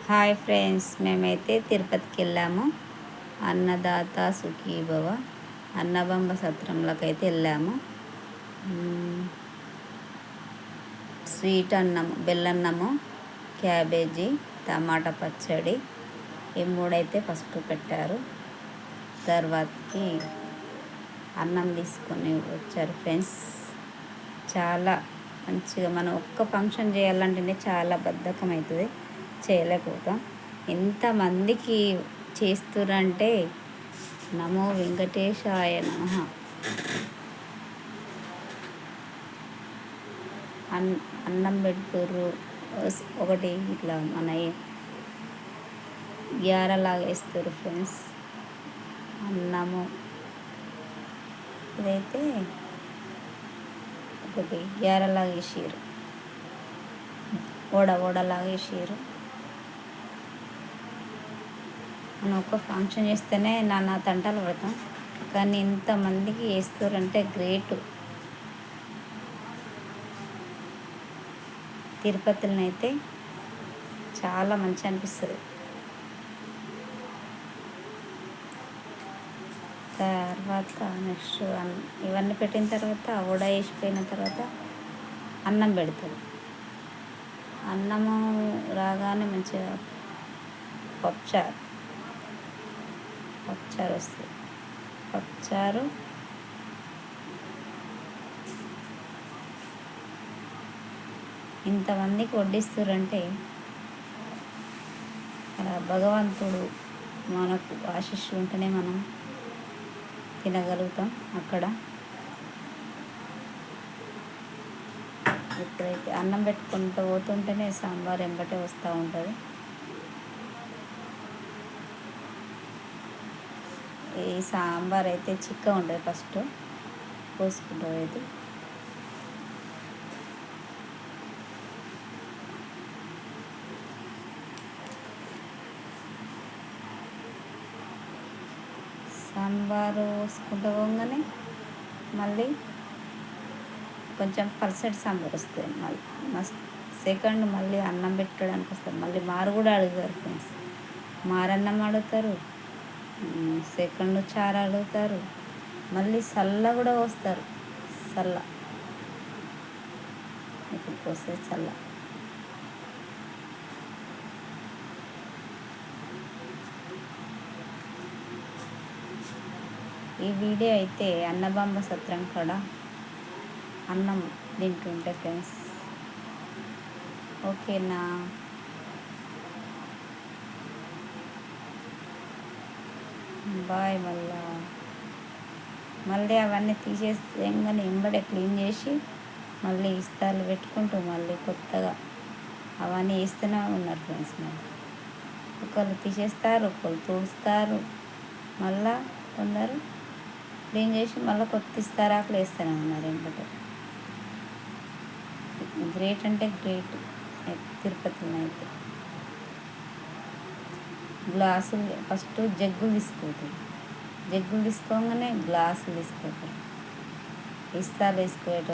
Hi friends, మేమైతే తిరుపతికి వెళ్ళాము. అన్నదాత సుఖీభవ అన్నబంబ సత్రంలోకి అయితే వెళ్ళాము. స్వీట్ అన్నము, బెల్లన్నము, క్యాబేజీ, టమాటా పచ్చడి, ఈ మూడైతే ఫస్ట్ పెట్టారు. తర్వాతకి అన్నం తీసుకొని వచ్చారు ఫ్రెండ్స్. చాలా మంచిగా మనం ఒక్క ఫంక్షన్ చేయాలంటేనే చాలా బద్ధకం అవుతుంది, చేయలేకపోతాం. ఎంతమందికి చేస్తురంటే నమో వెంకటేశాయ నమః. అన్నం పెడుతుర్రు. ఒకటి ఇట్లా మన గ్యారలాగా వేస్తారు ఫ్రెండ్స్ అన్నము. ఇదైతే ఒకటి గ్యారలాగా వేసారు, వడలాగా వేసారు. మనం ఒక్క ఫంక్షన్ చేస్తేనే నానా తంటాలు పడతాం, కానీ ఇంతమందికి వేస్తారంటే గ్రేట్. తిరుపతిలో అయితే చాలా మంచి అనిపిస్తుంది. తర్వాత నెక్స్ట్ ఇవన్నీ పెట్టిన తర్వాత వడ వేసిపోయిన తర్వాత అన్నం పెడతారు. అన్నము రాగానే మంచిగా పప్పుచారు వస్తుంది. పప్పుచారు ఇంతమందికి వడ్డిస్తారంటే భగవంతుడు మనకు ఆశీస్సులు ఉంటేనే మనం తినగలుగుతాం. అక్కడ ఇప్పుడైతే అన్నం పెట్టుకుంటూ పోతుంటేనే సాంబార్ ఎంబటే వస్తూ ఉంటుంది. ఈ సాంబార్ అయితే చిక్కగా ఉంటుంది. ఫస్ట్ పోసుకుంటాం. అయితే సాంబారు పోసుకుంటూ పోగానే మళ్ళీ కొంచెం పర్సెంట్ సాంబార్ వస్తుంది. సెకండ్ మళ్ళీ అన్నం పెట్టడానికి వస్తారు. మళ్ళీ మారు కూడా అడుగుతారు ఫ్రెండ్స్. మారన్నం అడుగుతారు, సెకండ్ చారు అడుగుతారు, మళ్ళీ చల్ల కూడా వస్తారు. చల్ల ఇప్పుడు పోస్తే చల్ల. ఈ వీడియో అయితే అన్నబంబ సత్రం కూడా అన్నం తింటుంటే ఫ్రెండ్స్. ఓకేనా? బాయ్. మళ్ళీ అవన్నీ తీసేయంగానే ఎంబడే క్లీన్ చేసి మళ్ళీ ఇస్తాలు పెట్టుకుంటూ మళ్ళీ కొత్తగా అవన్నీ వేస్తూనే ఉన్నారు ఫ్రెండ్స్. మరి ఒకళ్ళు తీసేస్తారు, ఒకళ్ళు తుడుస్తారు, మళ్ళా కొందరు క్లీన్ చేసి మళ్ళీ కొత్త ఇస్తారాకులు వేస్తూనే ఉన్నారు ఎంబటే. గ్రేట్ అంటే గ్రేట్ తిరుపతిలో అయితే. గ్లాసులు ఫస్ట్ జగ్గులు తీసుకోగానే గ్లాసులు తీసుకోతారు. ఇస్తాలు వేసుకోవటం